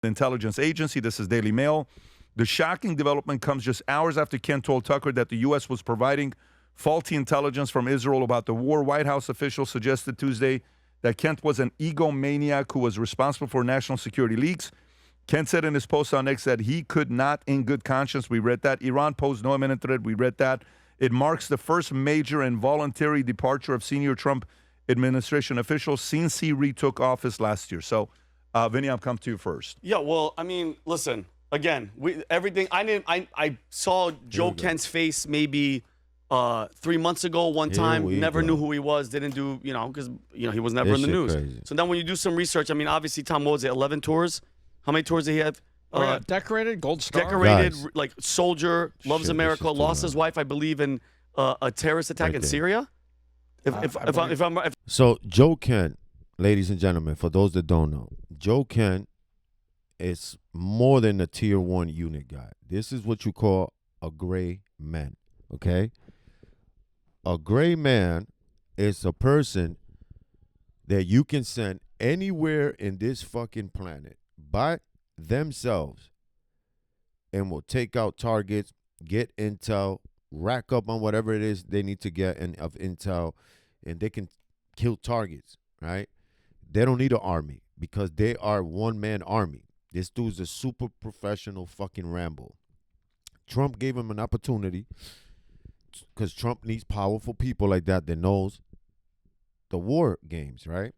intelligence agency. This is Daily Mail. The shocking development comes just hours after Kent told Tucker that the U.S. was providing faulty intelligence from Israel about the war. White House officials suggested Tuesday that Kent was an egomaniac who was responsible for national security leaks. Kent said in his post on X that he could not in good conscience. We read that. Iran posed no imminent threat. We read that. It marks the first major and voluntary departure of senior Trump administration officials since he retook office last year. So, Vinny, I'll come to you first. Yeah, well, I mean, listen, again, I saw Joe Kent's face maybe 3 months ago one time, never knew who he was, didn't do, because, he was never in the news. Crazy. So then when you do some research, I mean, obviously, Tom, what was it, 11 tours? How many tours did he have? Decorated, gold star. Decorated, Guys. like soldier, loves Shit, America, this is too lost his much. wife, I believe, in a terrorist attack Right in there. Syria. If So Joe Kent, ladies and gentlemen, for those that don't know, Joe Kent is more than a tier 1 unit guy. This is what you call a gray man, okay? A gray man is a person that you can send anywhere in this fucking planet by themselves and will take out targets, get intel, rack up on whatever it is they need to get of intel, and they can kill targets, right? They don't need an army because they are one-man army. This dude's a super professional fucking Rambo. Trump gave him an opportunity because Trump needs powerful people like that knows the war games, right?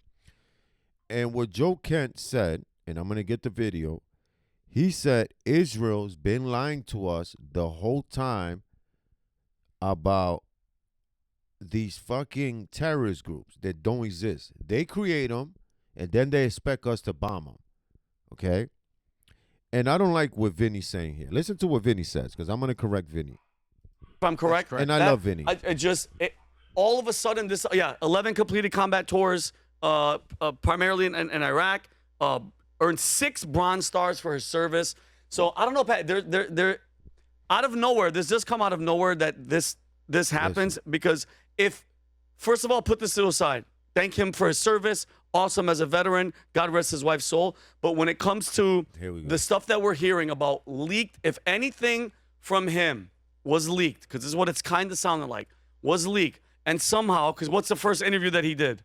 And what Joe Kent said, and I'm going to get the video, he said Israel's been lying to us the whole time about these fucking terrorist groups that don't exist. They create them, and then they expect us to bomb them, okay? And I don't like what Vinny's saying here. Listen to what Vinny says, because I'm going to correct Vinny. If I'm correct. And I love Vinny. All of a sudden, 11 completed combat tours, primarily in Iraq, earned 6 Bronze Stars for his service. So I don't know, Pat, they're out of nowhere. This does come out of nowhere that this happens because first of all, put this to the side. Thank him for his service. Awesome as a veteran. God rest his wife's soul. But when it comes to the stuff that we're hearing about leaked, if anything from him was leaked, because this is what it's kind of sounding like, was leaked, and somehow, because what's the first interview that he did?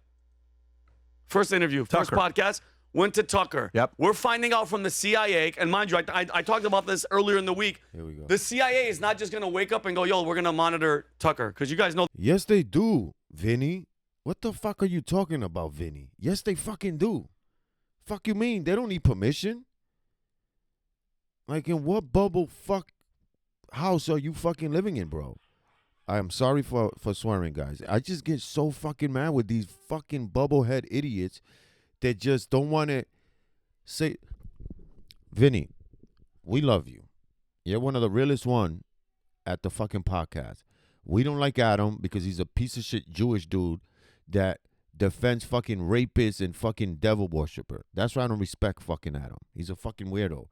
First interview, first podcast, went to Tucker. Yep. We're finding out from the CIA, and mind you, I talked about this earlier in the week. Here we go. The CIA is not just going to wake up and go, yo, we're going to monitor Tucker, because you guys know. Yes, they do, Vinny. What the fuck are you talking about, Vinny? Yes, they fucking do. Fuck you mean? They don't need permission? Like, in what bubble fuck house are you fucking living in, bro? I am sorry for swearing, guys. I just get so fucking mad with these fucking bubblehead idiots that just don't want to say, Vinny, we love you. You're one of the realest one at the fucking podcast. We don't like Adam because he's a piece of shit Jewish dude that defends fucking rapists and fucking devil worshiper. That's why I don't respect fucking Adam. He's a fucking weirdo.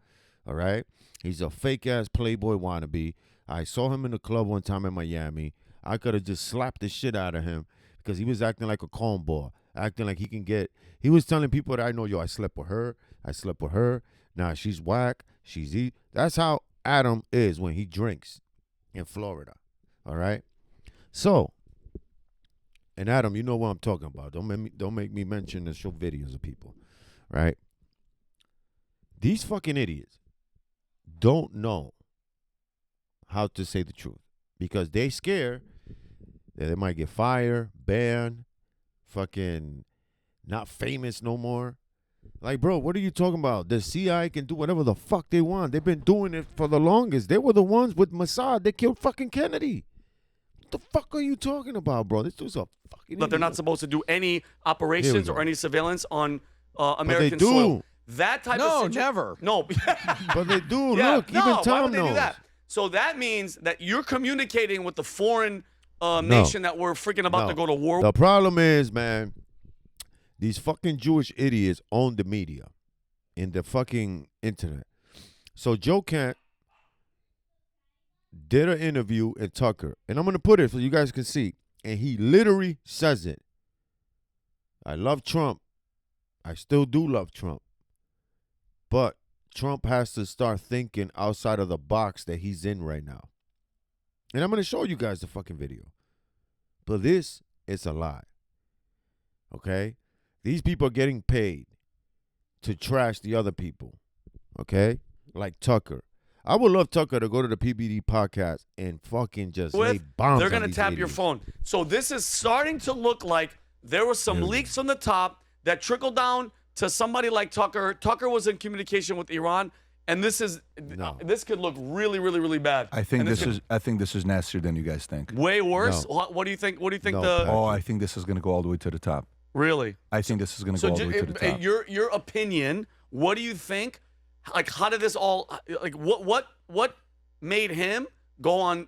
All right? He's a fake-ass Playboy wannabe. I saw him in the club one time in Miami. I could have just slapped the shit out of him because he was acting like a cornball, acting like he can get. He was telling people that I know, yo, I slept with her. Nah, she's whack. That's how Adam is when he drinks in Florida. All right? So, and Adam, you know what I'm talking about. Don't make me mention and show videos of people, right? These fucking idiots don't know how to say the truth because they scared that they might get fired, banned, fucking not famous no more. Like, bro, what are you talking about? The CIA can do whatever the fuck they want. They've been doing it for the longest. They were the ones with Mossad. They killed fucking Kennedy. What the fuck are you talking about, bro? This dude's a fucking But they're not idiot. supposed to do any operations or any surveillance on American do. soil. That type of No, situation. never. No. But they do. Yeah, Look, no, even why Tom would they knows. do that? So that means that you're communicating with the foreign nation that we're freaking about to go to war with. The problem is, man, these fucking Jewish idiots own the media in the fucking internet. So Joe Kent did an interview in Tucker, and I'm going to put it so you guys can see, and he literally says it. I love Trump. I still do love Trump. But Trump has to start thinking outside of the box that he's in right now. And I'm going to show you guys the fucking video. But this is a lie. Okay? These people are getting paid to trash the other people. Okay? Like Tucker. I would love Tucker to go to the PBD podcast and fucking just lay bombs. They're going to to tap your phone. So this is starting to look like there was some leaks from the top that trickled down to somebody like Tucker. Tucker was in communication with Iran, and this could look really, really, really bad. I think this is nastier than you guys think. Way worse. No. What do you think? What do you think? No, I think this is going to go all the way to the top. Really? I think this is going to go all the way to the top. Your opinion. What do you think? Like, how did this all? Like, what made him go on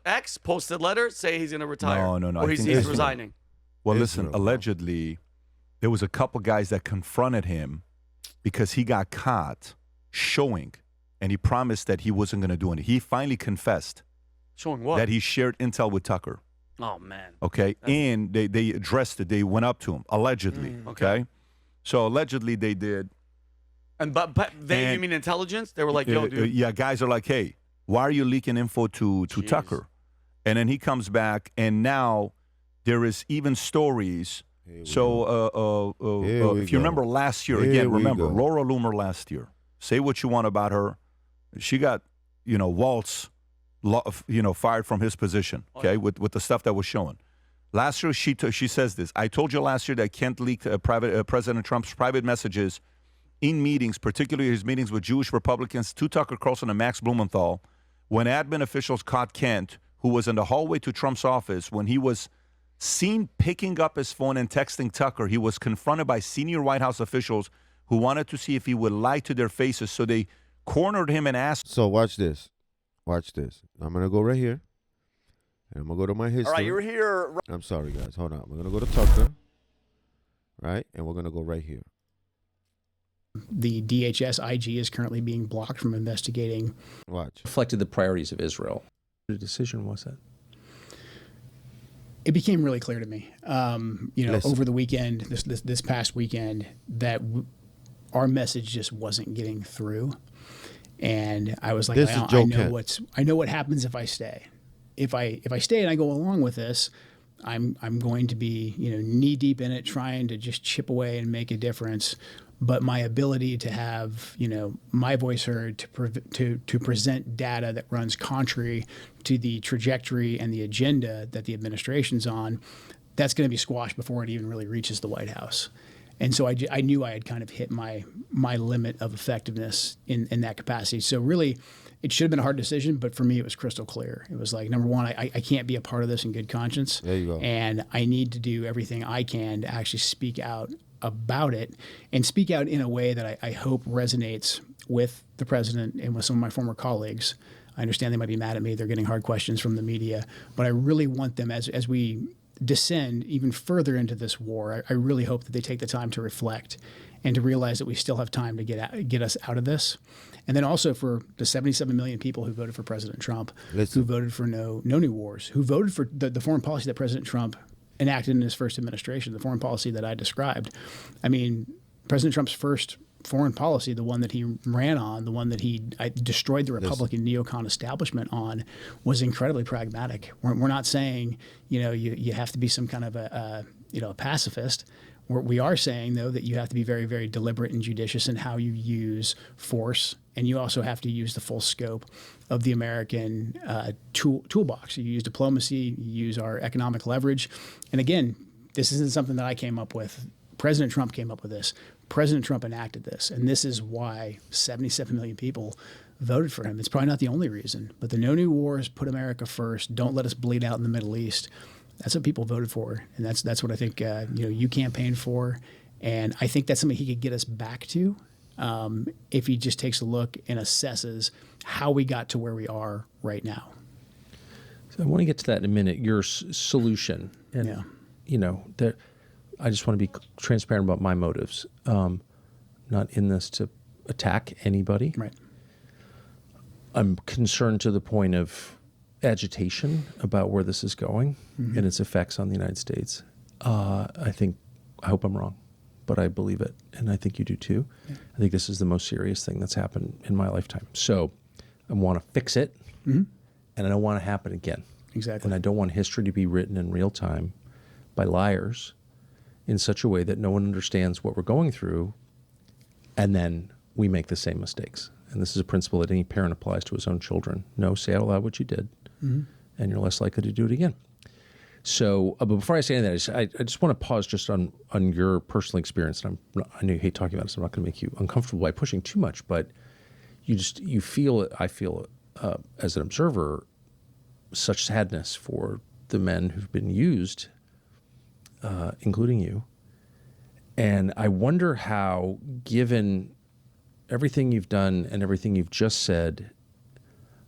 X, posted letter, say he's going to retire? No. Or he's resigning. Well, listen. Allegedly, there was a couple guys that confronted him because he got caught showing, and he promised that he wasn't going to do anything. He finally confessed. Showing what? That he shared intel with Tucker. Oh man. Okay, and they addressed it. They went up to him allegedly. Okay, so allegedly they did. And but you mean intelligence? They were like, yo, dude. Yeah, guys are like, hey, why are you leaking info to Tucker? And then he comes back, and now there is even stories. So if you remember last year, Laura Loomer last year. Say what you want about her. She got, Waltz, fired from his position, okay, with the stuff that was shown. Last year, she says this. I told you last year that Kent leaked President Trump's private messages in meetings, particularly his meetings with Jewish Republicans, to Tucker Carlson and Max Blumenthal, when admin officials caught Kent, who was in the hallway to Trump's office, when he was seen picking up his phone and texting Tucker. He was confronted by senior White House officials who wanted to see if he would lie to their faces, so they cornered him and asked. So watch this. Watch this. I'm going to go right here. And I'm going to go to my history. All right, you're here. I'm sorry, guys. Hold on. We're going to go to Tucker. Right? And we're going to go right here. The DHS IG is currently being blocked from investigating. Watch. Reflected the priorities of Israel. What decision was that? It became really clear to me, over the weekend, this past weekend, that our message just wasn't getting through, and I was like, I know what happens if I stay. If I stay and I go along with this, I'm going to be knee deep in it, trying to just chip away and make a difference. But my ability to have my voice heard, to present data that runs contrary to the trajectory and the agenda that the administration's on, that's going to be squashed before it even really reaches the White House. And so I knew I had kind of hit my limit of effectiveness in that capacity. So really, it should have been a hard decision, but for me, it was crystal clear. It was like, number one, I can't be a part of this in good conscience. There you go. And I need to do everything I can to actually speak out about it, and speak out in a way that I hope resonates with the president and with some of my former colleagues. I understand they might be mad at me. They're getting hard questions from the media, but I really want them, as we descend even further into this war, I really hope that they take the time to reflect and to realize that we still have time to get us out of this. And then also for the 77 million people who voted for President Trump, who voted for no new wars, who voted for the foreign policy that President Trump enacted in his first administration, the foreign policy that I described. I mean, President Trump's first foreign policy, the one that he ran on, the one that he destroyed the Republican neocon establishment on, was incredibly pragmatic. We're not saying, you have to be some kind of a pacifist. We are saying, though, that you have to be very, very deliberate and judicious in how you use force, and you also have to use the full scope of the American toolbox. You use diplomacy, you use our economic leverage. And again, this isn't something that I came up with. President Trump came up with this. President Trump enacted this. And this is why 77 million people voted for him. It's probably not the only reason, but the no new wars, put America first, don't let us bleed out in the Middle East. That's what people voted for, and that's what I think you campaigned for, and I think that's something he could get us back to if he just takes a look and assesses how we got to where we are right now. So I want to get to that in a minute. Your solution, and I just want to be transparent about my motives. Not in this to attack anybody. Right. I'm concerned to the point of agitation about where this is going and its effects on the United States. I hope I'm wrong, but I believe it, and I think you do too. Yeah. I think this is the most serious thing that's happened in my lifetime. So I want to fix it, and I don't want it to happen again. Exactly. And I don't want history to be written in real time by liars in such a way that no one understands what we're going through, and then we make the same mistakes. And this is a principle that any parent applies to his own children. No, say out loud what you did, and you're less likely to do it again. So, but before I say any of that, I just want to pause just on your personal experience. And I know you hate talking about it, so I'm not going to make you uncomfortable by pushing too much, but you feel, I feel as an observer, such sadness for the men who've been used, including you. And I wonder how, given everything you've done and everything you've just said,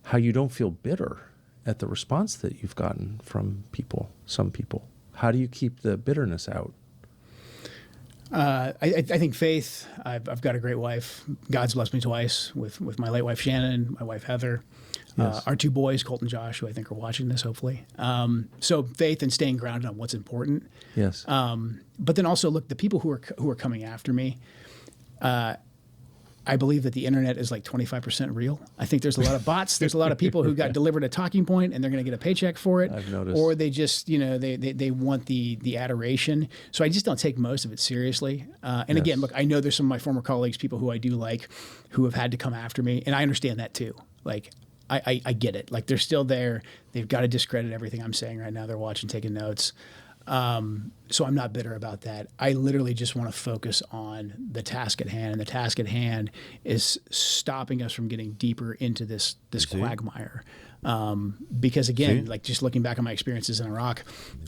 how you don't feel bitter at the response that you've gotten from people, some people. How do you keep the bitterness out? I think faith. I've got a great wife. God's blessed me twice with my late wife Shannon, my wife Heather, Yes. our two boys Colt and Josh, who I think are watching this hopefully. So faith and staying grounded on what's important. Yes. But then also look, the people who are coming after me. I believe that the internet is like 25% real. I think there's a lot of bots. There's a lot of people who got delivered a talking point and they're going to get a paycheck for it. I've noticed. Or they just, they want the adoration. So I just don't take most of it seriously. And again, look, I know there's some of my former colleagues, people who I do like, who have had to come after me. And I understand that too. Like, I get it. Like, they're still there. They've got to discredit everything I'm saying right now. They're watching, taking notes. So I'm not bitter about that. I literally just want to focus on the task at hand, and the task at hand is stopping us from getting deeper into this quagmire. Because again, like just looking back on my experiences in Iraq,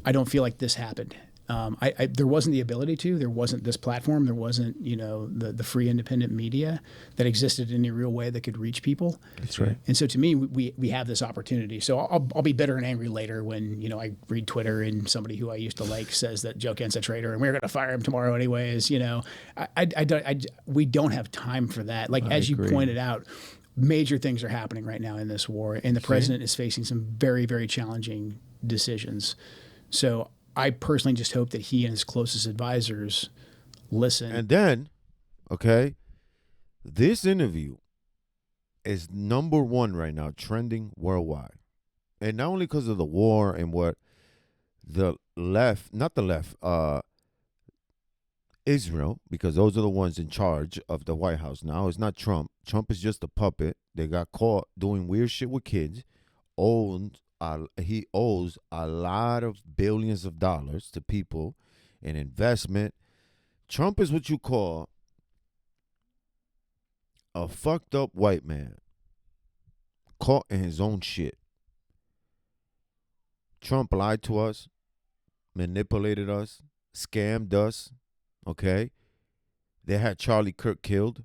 I don't feel like this happened. There wasn't the ability to. There wasn't this platform. There wasn't, the free independent media that existed in any real way that could reach people. That's right. And so to me, we have this opportunity. So I'll be bitter and angry later when I read Twitter and somebody who I used to like says that Joe Kent's a traitor and we're going to fire him tomorrow anyways. We don't have time for that. Like as you pointed out, major things are happening right now in this war, and the president is facing some very, very challenging decisions. So I personally just hope that he and his closest advisors listen. And then, okay, this interview is #1 right now, trending worldwide. And not only because of the war and what the left, not the left, Israel, because those are the ones in charge of the White House now. It's not Trump. Trump is just a puppet. They got caught doing weird shit with kids. He owes a lot of billions of dollars to people in investment. Trump is what you call a fucked up white man caught in his own shit. Trump lied to us, manipulated us, scammed us, okay? They had Charlie Kirk killed,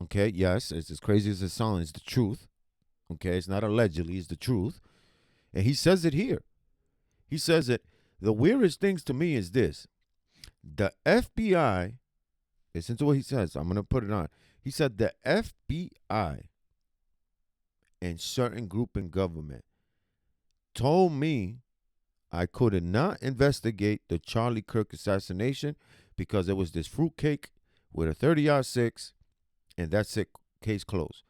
okay? Yes, it's as crazy as it sounds, it's the truth, okay? It's not allegedly, it's the truth. And he says it here. He says it. The weirdest things to me is this. The FBI, listen to what he says. I'm going to put it on. He said the FBI and certain group in government told me I could not investigate the Charlie Kirk assassination because it was this fruitcake with a 30-06, and that's it, case closed.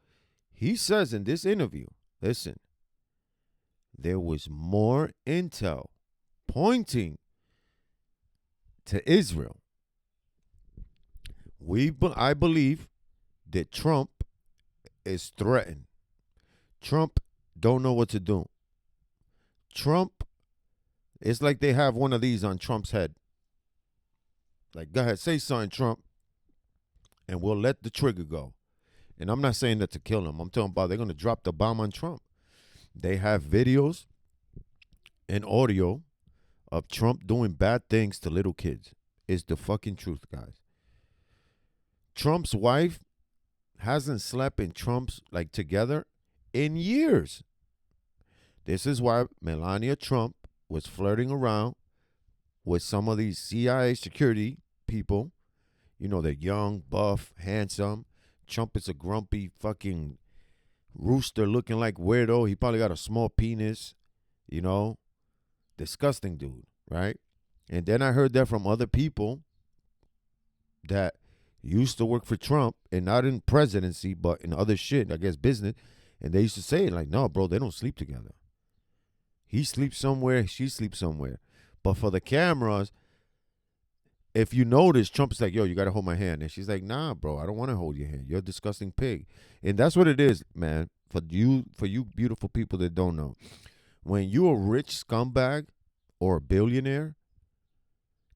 He says in this interview, listen, there was more intel pointing to Israel. I believe that Trump is threatened. Trump don't know what to do. Trump, it's like they have one of these on Trump's head. Like, go ahead, say something, Trump, and we'll let the trigger go. And I'm not saying that to kill him. I'm talking about they're going to drop the bomb on Trump. They have videos and audio of Trump doing bad things to little kids. It's the fucking truth, guys. Trump's wife hasn't slept in Trump's, together in years. This is why Melania Trump was flirting around with some of these CIA security people. They're young, buff, handsome. Trump is a grumpy fucking rooster looking like weirdo. He probably got a small penis, disgusting dude, right? And then I heard that from other people that used to work for Trump and not in presidency, but in other shit, I guess business. And they used to say it like, no, bro, they don't sleep together. He sleeps somewhere, she sleeps somewhere. But for the cameras, if you notice, Trump's like, yo, you got to hold my hand. And she's like, nah, bro, I don't want to hold your hand. You're a disgusting pig. And that's what it is, man. For you beautiful people that don't know. When you're a rich scumbag or a billionaire,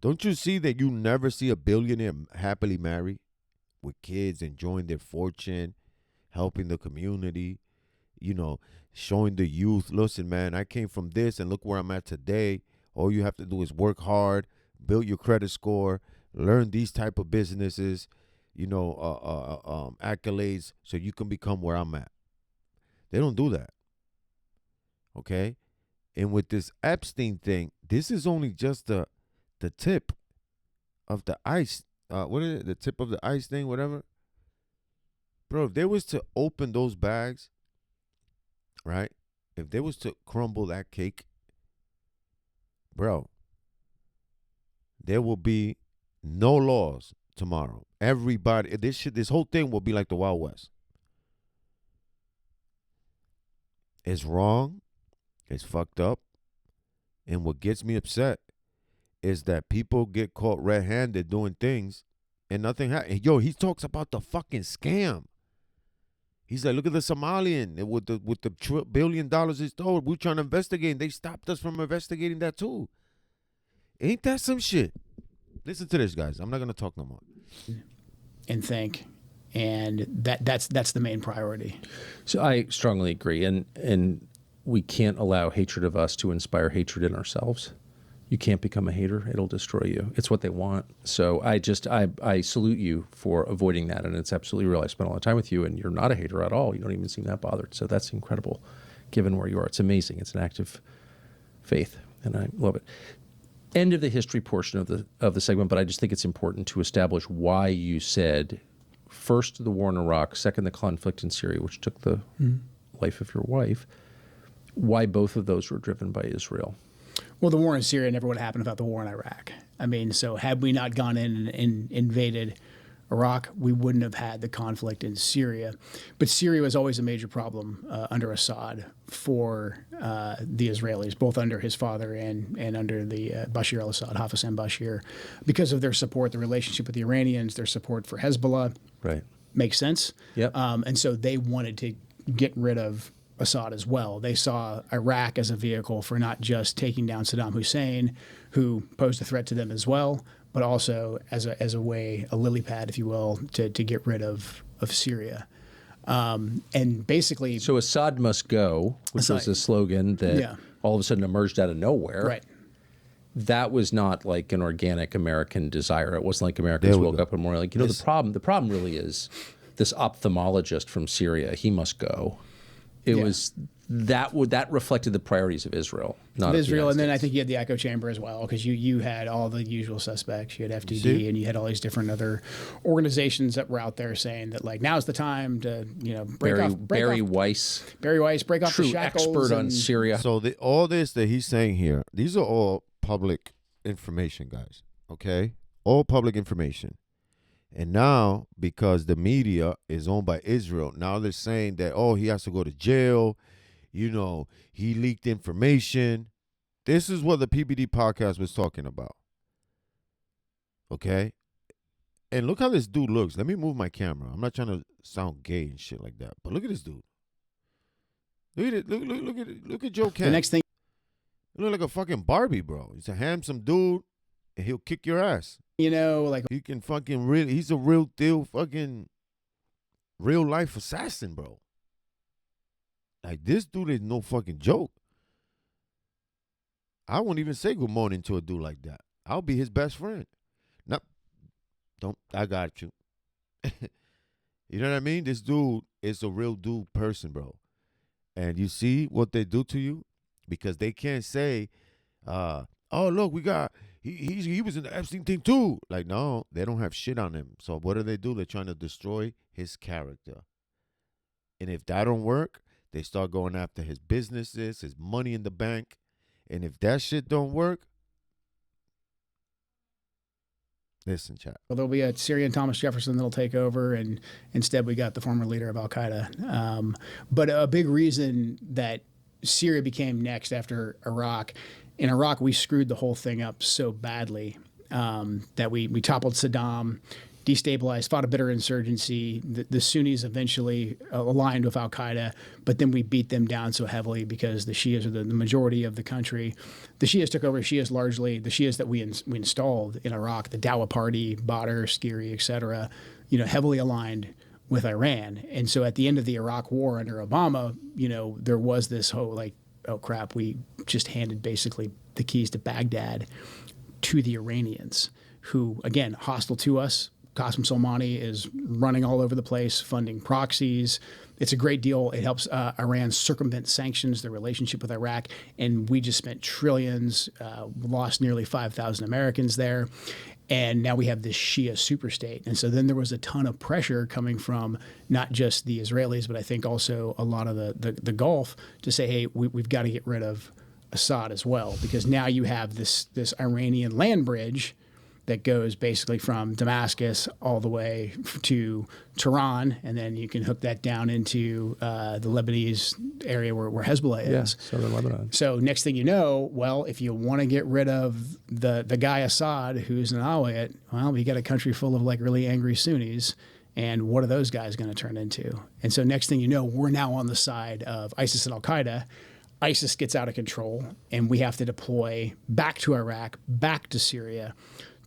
don't you see that you never see a billionaire happily married with kids, enjoying their fortune, helping the community, showing the youth, listen, man, I came from this and look where I'm at today. All you have to do is work hard, build your credit score, learn these type of businesses, accolades so you can become where I'm at. They don't do that. Okay? And with this Epstein thing, this is only just the tip of the ice. What is it? The tip of the ice thing, whatever. Bro, if they was to open those bags, right? If they was to crumble that cake, bro, there will be no laws tomorrow. Everybody, this whole thing will be like the Wild West. It's wrong. It's fucked up. And what gets me upset is that people get caught red-handed doing things and nothing happens. Yo, he talks about the fucking scam. He's like, look at the Somalian with the $1 billion he stole. We're trying to investigate. They stopped us from investigating that too. Ain't that some shit? Listen to this, guys. I'm not gonna talk no more. And think, and that's the main priority. So I strongly agree, and we can't allow hatred of us to inspire hatred in ourselves. You can't become a hater. It'll destroy you. It's what they want. So I salute you for avoiding that. And it's absolutely real. I spent a lot of time with you and you're not a hater at all. You don't even seem that bothered. So that's incredible given where you are. It's amazing. It's an act of faith and I love it. End of the history portion of the segment, but I just think it's important to establish why you said first the war in Iraq, second the conflict in Syria, which took the life of your wife, why both of those were driven by Israel. Well, the war in Syria never would have happened without the war in Iraq. I mean, so had we not gone in and invaded Iraq, we wouldn't have had the conflict in Syria. But Syria was always a major problem under Assad for the Israelis, both under his father and under the Bashar al-Assad, Hafez Bashir, because of their support, the relationship with the Iranians, their support for Hezbollah. Right. Makes sense. Yep. And so they wanted to get rid of Assad as well. They saw Iraq as a vehicle for not just taking down Saddam Hussein, who posed a threat to them as well, but also as a way, a lily pad, if you will, to get rid of Syria. And basically... So Assad must go, which was a slogan that all of a sudden emerged out of nowhere. Right. That was not like an organic American desire. It wasn't like Americans woke up and were like, the problem really is this ophthalmologist from Syria, he must go. It was that reflected the priorities of Israel, not Israel, and then I States. think you had the echo chamber as well, because you had all the usual suspects. You had FTD, and you had all these different other organizations that were out there saying that like now's the time to Barry Weiss, break off true the shackles. expert on Syria. So all this that he's saying here, these are all public information, guys. Okay, all public information. And now, because the media is owned by Israel, now they're saying that, oh, he has to go to jail. He leaked information. This is what the PBD podcast was talking about. Okay? And look how this dude looks. Let me move my camera. I'm not trying to sound gay and shit like that. But look at this dude. Look at it. Look at Joe Kent. The next thing, He look like a fucking Barbie, bro. He's a handsome dude, and he'll kick your ass. like He can fucking really, he's a real deal fucking real life assassin, bro. Like, this dude is no fucking joke. I won't even say good morning to a dude like that. I'll be his best friend. I got you. You know what I mean? This dude is a real dude person, bro. And you see what they do to you? Because they can't say, oh, look, he was in the Epstein thing too. Like, no, they don't have shit on him. So what do? They're trying to destroy his character. And if that don't work, they start going after his businesses, his money in the bank. And if that shit don't work, Listen, chat. Well, there'll be a Syrian Thomas Jefferson that'll take over, and instead we got the former leader of Al Qaeda. But a big reason that Syria became next after Iraq, in Iraq we screwed the whole thing up so badly that we toppled Saddam, destabilized, fought a bitter insurgency. The Sunnis eventually aligned with Al Qaeda, but then we beat them down so heavily because the Shias are the majority of the country. The Shias took over. Shias largely, the Shias that we installed in Iraq, the Dawa Party, Badr, Skiri, etc., heavily aligned with Iran. And so at the end of the Iraq War under Obama, there was this whole oh crap, we just handed basically the keys to Baghdad to the Iranians, who, again, hostile to us. Qasem Soleimani is running all over the place, funding proxies. It's a great deal. It helps Iran circumvent sanctions, their relationship with Iraq. And we just spent trillions, lost nearly 5,000 Americans there. And now we have this Shia superstate. And so then there was a ton of pressure coming from not just the Israelis, but I think also a lot of the Gulf to say, hey, we've got to get rid of Assad as well, because now you have this Iranian land bridge that goes basically from Damascus all the way to Tehran, and then you can hook that down into the Lebanese area where Hezbollah is. Southern Lebanon. So next thing you know, well, if you want to get rid of the guy Assad, who's an Alawite, well, you got a country full of really angry Sunnis, and what are those guys going to turn into? And so next thing you know, we're now on the side of ISIS and Al-Qaeda. ISIS gets out of control, and we have to deploy back to Iraq, back to Syria,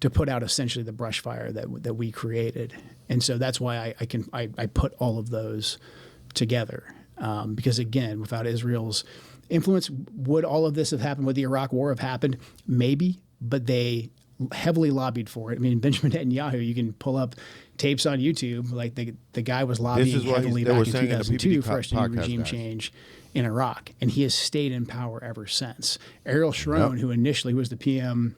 to put out essentially the brush fire that we created. And so that's why I put all of those together. Because again, without Israel's influence, would all of this have happened? Would the Iraq War have happened? Maybe, but they heavily lobbied for it. I mean, Benjamin Netanyahu, you can pull up tapes on YouTube, the guy was lobbying heavily back in 2002 for us to do regime change in Iraq. And he has stayed in power ever since. Ariel Sharon, who initially was the PM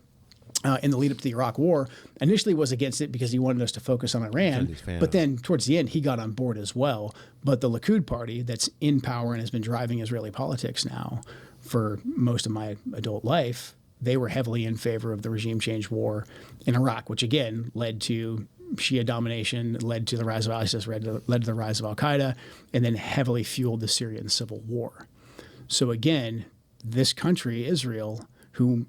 in the lead up to the Iraq War, initially was against it because he wanted us to focus on Iran. But then towards the end, he got on board as well. But the Likud party that's in power and has been driving Israeli politics now for most of my adult life, they were heavily in favor of the regime change war in Iraq, which again led to Shia domination, led to the rise of ISIS, led to the rise of Al-Qaeda, and then heavily fueled the Syrian civil war. So again, this country, Israel, who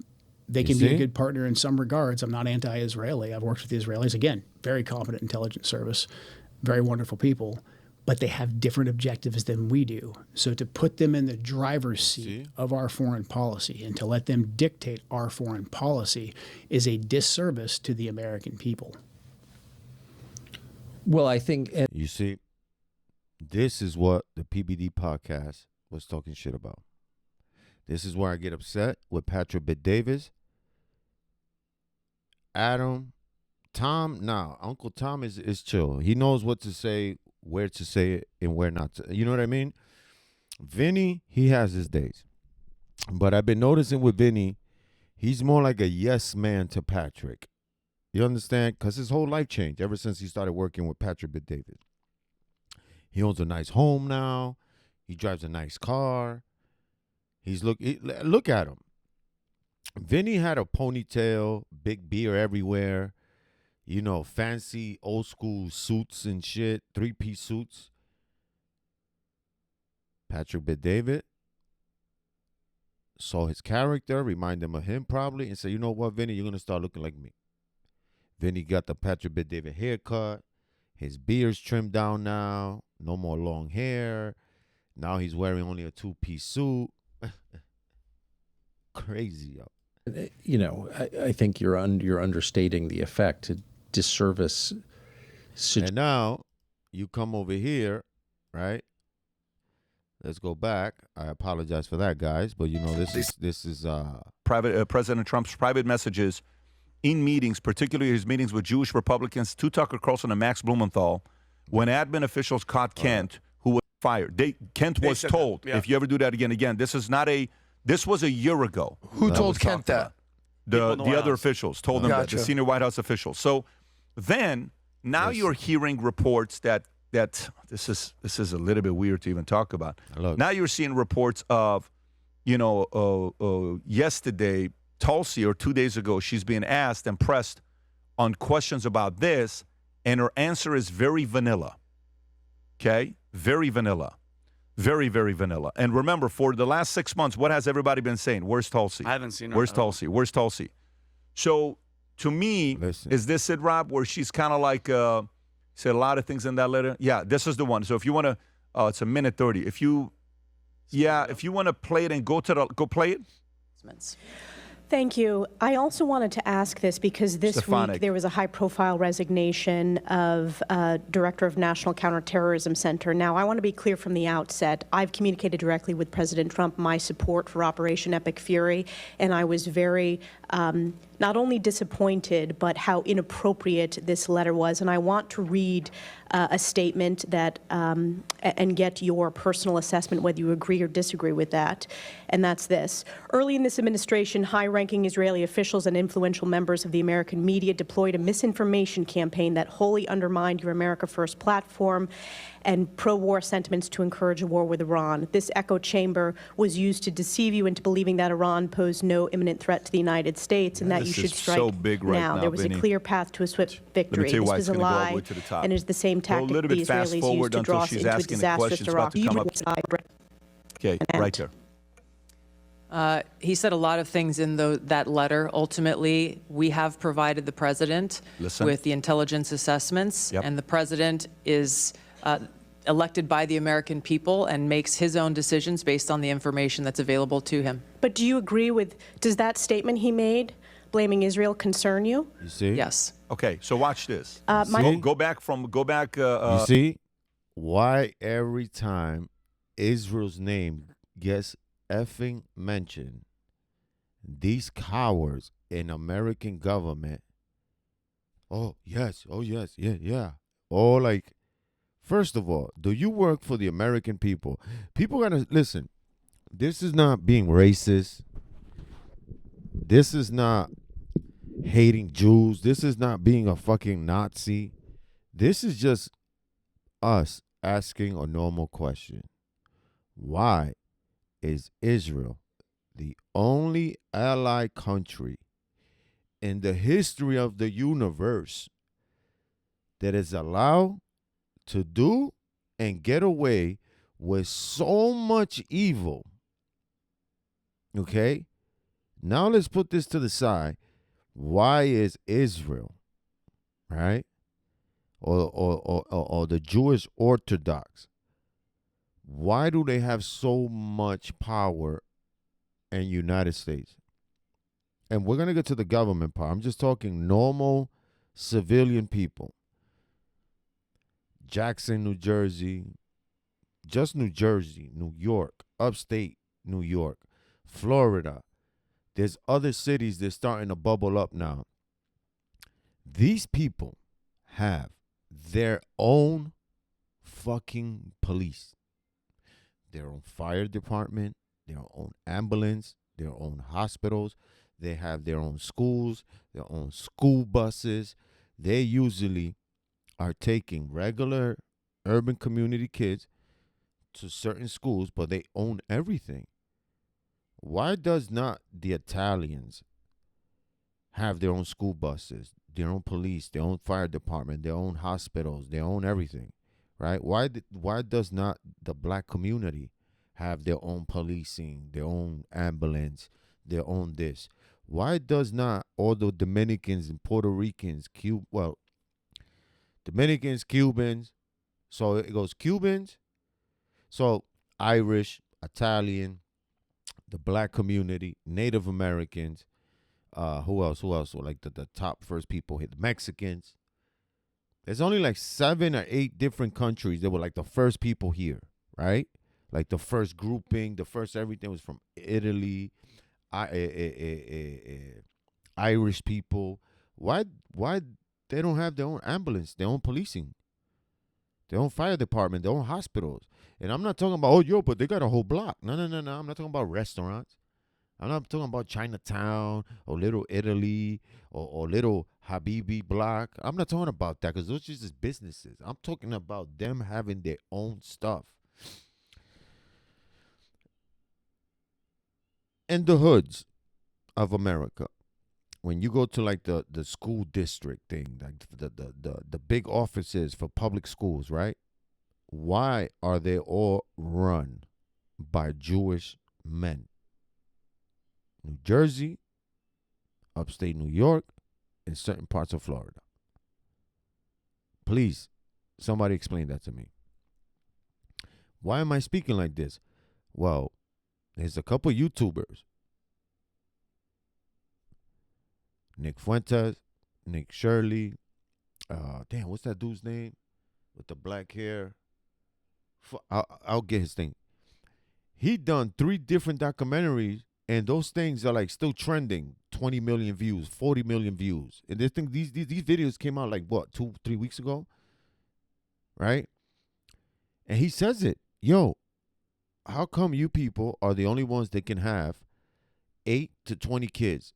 they can be a good partner in some regards. I'm not anti-Israeli. I've worked with the Israelis. Again, very competent intelligence service, very wonderful people, but they have different objectives than we do. So to put them in the driver's seat of our foreign policy and to let them dictate our foreign policy is a disservice to the American people. Well, I think... You see, this is what the PBD podcast was talking shit about. This is where I get upset with Patrick Bet-David. Adam, Tom, Uncle Tom is chill. He knows what to say, where to say it, and where not to. You know what I mean? Vinny, he has his days. But I've been noticing with Vinny, he's more like a yes man to Patrick. You understand? Because his whole life changed ever since he started working with Patrick Bet-David. He owns a nice home now. He drives a nice car. Look at him. Vinny had a ponytail, big beard everywhere, fancy old school suits and shit, 3-piece suits. Patrick Bet-David saw his character, reminded him of him probably, and said, you know what, Vinny, you're going to start looking like me. Vinny got the Patrick Bet-David haircut. His beard's trimmed down now. No more long hair. Now he's wearing only a 2-piece suit. Crazy, yo. I think you're understating the effect. Disservice. And now you come over here, right? Let's go back. I apologize for that, guys, but this is private President Trump's private messages in meetings, particularly his meetings with Jewish Republicans, to Tucker Carlson and Max Blumenthal, when admin officials caught Kent, who was fired. Kent was told, if you ever do that again, this was a year ago. Who told Kent that? The other officials told him that, the senior White House officials. So then, now you're hearing reports that this is a little bit weird to even talk about. Now you're seeing reports of, yesterday, Tulsi, or 2 days ago, she's being asked and pressed on questions about this, and her answer is very vanilla. Okay? Very vanilla. Very, very vanilla. And remember, for the last 6 months, what has everybody been saying? Where's Tulsi? I haven't seen her. Where's at all. Tulsi? Where's Tulsi? So, to me, Listen. is this it, Rob, where she's kind of like said a lot of things in that letter? Yeah, this is the one. So if you want to, it's a minute 30. If you want to play it and go play it. Thank you. I also wanted to ask this because this Stefanik. week there was a high-profile resignation of Director of National Counterterrorism Center. Now, I want to be clear from the outset. I've communicated directly with President Trump my support for Operation Epic Fury, and I was very not only disappointed, but how inappropriate this letter was. And I want to read a statement that and get your personal assessment, whether you agree or disagree with that. And that's this. Early in this administration, high-ranking Israeli officials and influential members of the American media deployed a misinformation campaign that wholly undermined your America First platform and pro-war sentiments to encourage a war with Iran. This echo chamber was used to deceive you into believing that Iran posed no imminent threat to the United States and that you This should is strike so big right now, There was Vinny. a clear path to a swift victory. tell you why This it's was a gonna go all the lie, way to the top. and it is the same Go a tactic little the bit fast Israelis forward used to until draw us she's into a asking the disastrous question. It's about to Iraq. come up. Okay, right there. He said a lot of things in that letter. Ultimately, we have provided the president Listen. with the intelligence assessments, Yep. and the president is elected by the American people and makes his own decisions based on the information that's available to him. But do you agree with, does that statement he made, blaming Israel, concern you? You see? Yes. Okay, so watch this. See? Go back. You see why every time Israel's name gets effing mentioned, these cowards in American government, oh yes, yeah. Oh, like, first of all, do you work for the American people? People gotta listen. This is not being racist. This is not hating Jews. This is not being a fucking Nazi. This is just us asking a normal question. Why is Israel the only allied country in the history of the universe that is allowed to do and get away with so much evil? Okay? Now let's put this to the side. Why is Israel, right? Or the Jewish Orthodox, why do they have so much power in United States? And we're going to get to the government part. I'm just talking normal civilian people. Jackson, New Jersey, just New Jersey, New York, upstate New York, Florida. There's other cities that's starting to bubble up now. These people have their own fucking police, their own fire department, their own ambulance, their own hospitals. They have their own schools, their own school buses. They usually are taking regular urban community kids to certain schools, but they own everything. Why does not the Italians have their own school buses, their own police, their own fire department, their own hospitals, their own everything, right? Why does not the black community have their own policing, their own ambulance, their own this? Why does not all the Dominicans and Puerto Ricans, Dominicans, Cubans, so it goes Cubans, so Irish, Italian, the black community, Native Americans, who else? Like the top first people hit, the Mexicans. There's only like 7 or 8 different countries that were like the first people here, right? Like the first grouping, the first everything was from Italy, Irish people. Why they don't have their own ambulance, their own policing, their own fire department, their own hospitals? And I'm not talking about, but they got a whole block. No. I'm not talking about restaurants. I'm not talking about Chinatown or Little Italy or Little Habibi block. I'm not talking about that because those are just businesses. I'm talking about them having their own stuff. In the hoods of America, when you go to like the school district thing, like the big offices for public schools, right? Why are they all run by Jewish men? New Jersey, upstate New York, and certain parts of Florida. Please, somebody explain that to me. Why am I speaking like this? Well, there's a couple YouTubers. Nick Fuentes, Nick Shirley. Damn, what's that dude's name? With the black hair. I'll get his thing. He done 3 different documentaries, and those things are like still trending. 20 million views, 40 million views. And these videos came out like what, 2-3 weeks ago? Right? And he says it. Yo, how come you people are the only ones that can have 8 to 20 kids?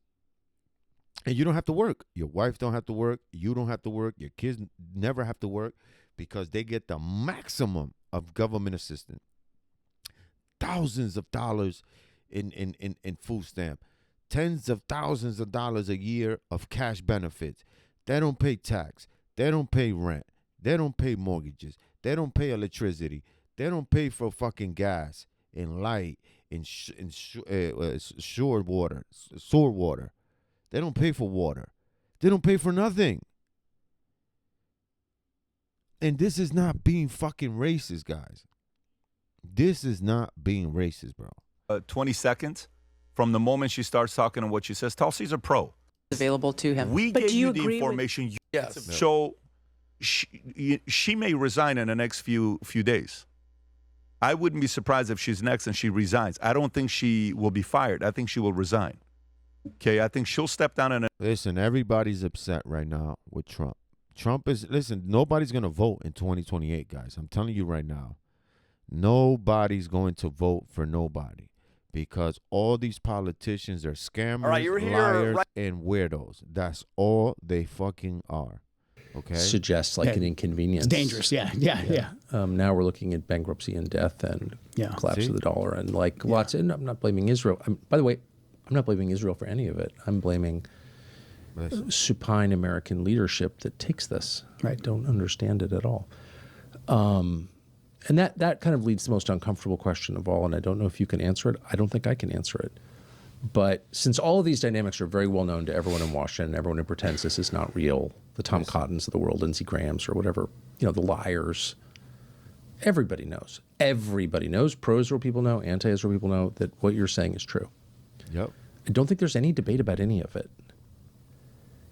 And you don't have to work. Your wife don't have to work. You don't have to work. Your kids never have to work because they get the maximum of government assistance. Thousands of dollars in food stamp. Tens of thousands of dollars a year of cash benefits. They don't pay tax. They don't pay rent. They don't pay mortgages. They don't pay electricity. They don't pay for fucking gas and light and sewer water. They don't pay for water. They don't pay for nothing. And this is not being fucking racist, guys. This is not being racist, bro. 20 seconds from the moment she starts talking and what she says. Tulsi's a pro. Available to him. We But gave do you you the agree with- information. Yes. So she may resign in the next few days. I wouldn't be surprised if she's next and she resigns. I don't think she will be fired. I think she will resign. Okay, I think she'll step down and Listen, everybody's upset right now with Trump. Listen, nobody's going to vote in 2028, guys. I'm telling you right now. Nobody's going to vote for nobody because all these politicians are scammers, All right, you're here, liars, right- and weirdos. That's all they fucking are. Okay? Suggests like Yeah. an inconvenience. It's dangerous. Yeah. Now we're looking at bankruptcy and death and Yeah. collapse See? of the dollar and like lots. And I'm not blaming Israel. By the way, I'm not blaming Israel for any of it. I'm blaming Listen. supine American leadership that takes this. Right. I don't understand it at all. And that kind of leads to the most uncomfortable question of all, and I don't know if you can answer it. I don't think I can answer it. But since all of these dynamics are very well known to everyone in Washington, everyone who pretends this is not real, the Tom Cottons of the world, Lindsey Grahams or whatever, the liars, everybody knows. Everybody knows, pro-Israel people know, anti-Israel people know that what you're saying is true. Yep. I don't think there's any debate about any of it.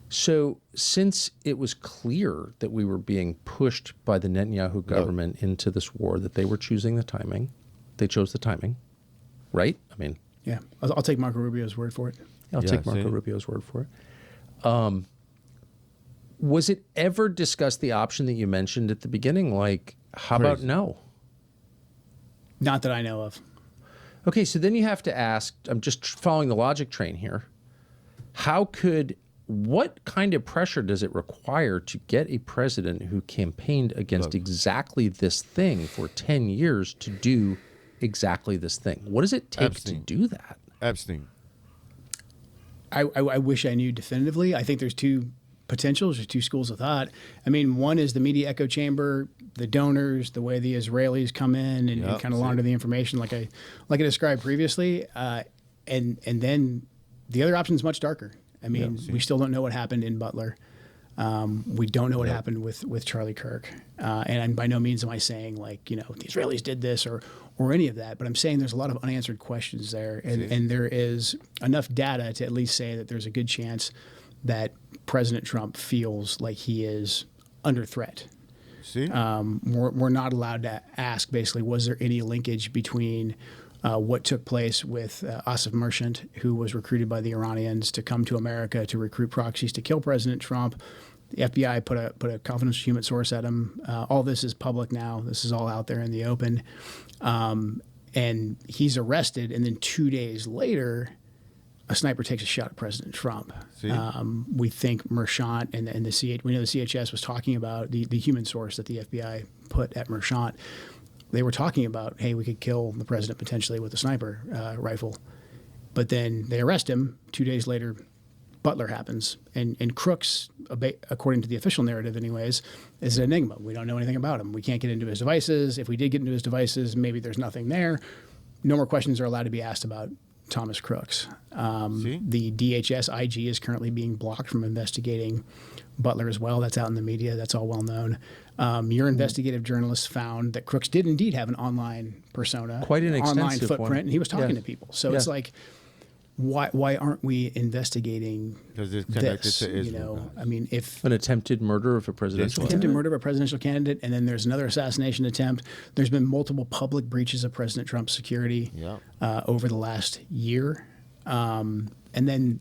So since it was clear that we were being pushed by the Netanyahu government into this war, that they were choosing the timing, they chose the timing, right? I mean, Yeah. I'll take Marco Rubio's word for it. I'll take Marco see? Rubio's word for it. Was it ever discussed the option that you mentioned at the beginning? Like, how about Crazy. no? Not that I know of. Okay, so then you have to ask, I'm just following the logic train here. What kind of pressure does it require to get a president who campaigned against exactly this thing for 10 years to do exactly this thing? What does it take Epstein. to do that? Epstein. I wish I knew definitively. I think there's two potentials, there's two schools of thought. I mean, one is the media echo chamber, the donors, the way the Israelis come in and Yep, kind of see. launder the information, like I described previously. And then the other option is much darker. I mean, we still don't know what happened in Butler. We don't know what happened with Charlie Kirk. And by no means am I saying like, the Israelis did this or any of that, but I'm saying there's a lot of unanswered questions there. And there is enough data to at least say that there's a good chance that President Trump feels like he is under threat. See? We're not allowed to ask, basically, was there any linkage between what took place with Asif Merchant, who was recruited by the Iranians to come to America to recruit proxies to kill President Trump. The FBI put a confidential human source at him. All this is public now. This is all out there in the open. And he's arrested, and then 2 days later, a sniper takes a shot at President Trump. See? We think Merchant and we know the CHS was talking about the human source that the FBI put at Merchant. They were talking about, hey, we could kill the president potentially with a sniper rifle. But then they arrest him. 2 days later, Butler happens. And Crooks, according to the official narrative anyways, is an enigma. We don't know anything about him. We can't get into his devices. If we did get into his devices, maybe there's nothing there. No more questions are allowed to be asked about Thomas Crooks. The DHS IG is currently being blocked from investigating Butler as well. That's out in the media. That's all well known. Your investigative journalists found that Crooks did indeed have an online persona, Quite an online extensive footprint, one. and he was talking Yes. to people. So Yeah. it's like, why aren't we investigating Because it's connected this? to Israel. You know, guys. I mean, if An attempted murder of a presidential attempted candidate? murder of a presidential candidate, and then there's another assassination attempt. There's been multiple public breaches of President Trump's security Yeah. over the last year. And then,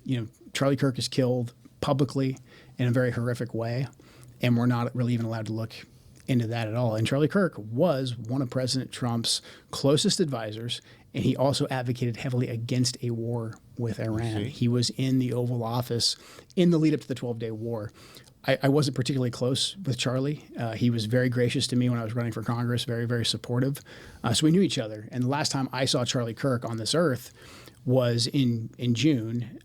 Charlie Kirk is killed publicly in a very horrific way, and we're not really even allowed to look into that at all. And Charlie Kirk was one of President Trump's closest advisors, and he also advocated heavily against a war with Iran. He was in the Oval Office in the lead up to the 12-day war. I wasn't particularly close with Charlie. He was very gracious to me when I was running for Congress, very, very supportive. So we knew each other. And the last time I saw Charlie Kirk on this earth was in June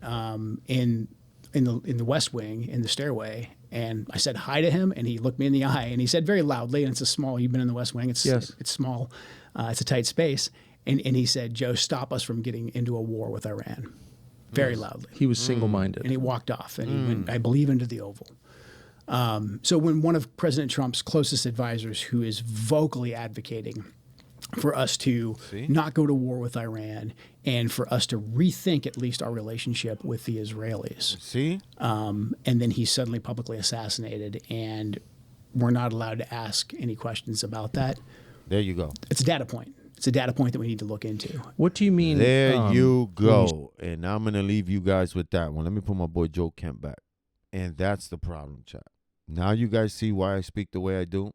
in the West Wing in the stairway, and I said hi to him, and he looked me in the eye, and he said very loudly, and it's a small. You've been in the West Wing. It's small. It's a tight space, and he said, "Joe, stop us from getting into a war with Iran," very loudly. He was single-minded. And he walked off, and he went, I believe, into the Oval. So when one of President Trump's closest advisors, who is vocally advocating for us to not go to war with Iran and for us to rethink at least our relationship with the Israelis. And then he's suddenly publicly assassinated, and we're not allowed to ask any questions about that. There you go. It's a data point. It's a data point that we need to look into. What do you mean? There you go. And I'm going to leave you guys with that one. Let me put my boy Joe Kemp back. And that's the problem, chat. Now you guys see why I speak the way I do.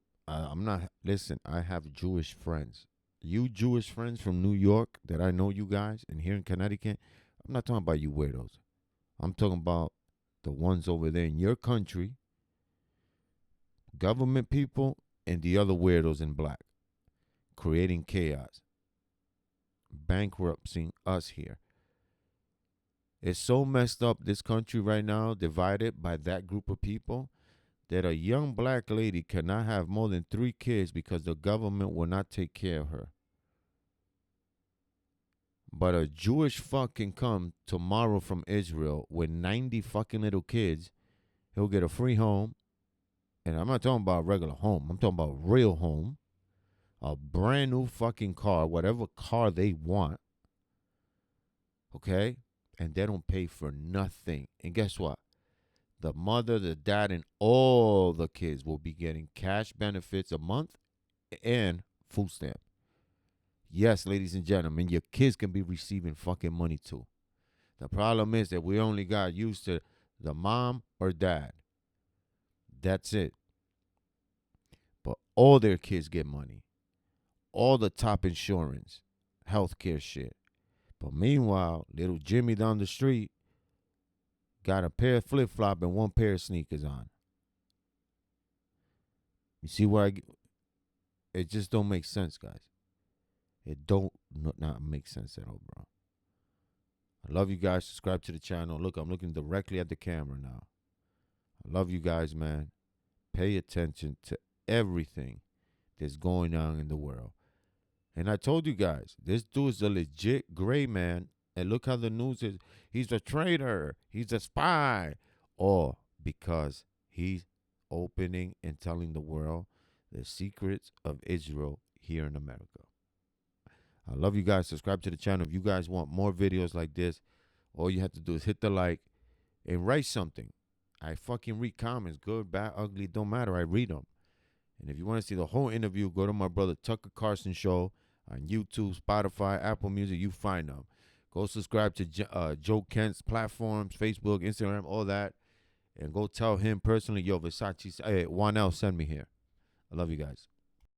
Listen, I have Jewish friends. You Jewish friends from New York that I know you guys, and here in Connecticut, I'm not talking about you weirdos. I'm talking about the ones over there in your country, government people, and the other weirdos in black, creating chaos, bankrupting us here. It's so messed up, this country right now, divided by that group of people, that a young black lady cannot have more than 3 kids because the government will not take care of her. But a Jewish fuck can come tomorrow from Israel with 90 fucking little kids. He'll get a free home. And I'm not talking about a regular home. I'm talking about a real home. A brand new fucking car, whatever car they want. Okay? And they don't pay for nothing. And guess what? The mother, the dad, and all the kids will be getting cash benefits a month and food stamp. Yes, ladies and gentlemen, your kids can be receiving fucking money too. The problem is that we only got used to the mom or dad. That's it. But all their kids get money. All the top insurance, healthcare shit. But meanwhile, little Jimmy down the street got a pair of flip-flop and 1 pair of sneakers on. You see where it just don't make sense, guys. It don't not make sense at all, bro. I love you guys. Subscribe to the channel. Look, I'm looking directly at the camera now. I love you guys, man. Pay attention to everything that's going on in the world. And I told you guys, this dude is a legit gray man. And look how the news is. He's a traitor. He's a spy. Or because he's opening and telling the world the secrets of Israel here in America. I love you guys. Subscribe to the channel. If you guys want more videos like this, all you have to do is hit the like and write something. I fucking read comments. Good, bad, ugly, don't matter. I read them. And if you want to see the whole interview, go to my brother Tucker Carlson Show on YouTube, Spotify, Apple Music. You find them. Go subscribe to Joe Kent's platforms, Facebook, Instagram, all that. And go tell him personally, yo, Versace, hey, Juanel, send me here. I love you guys.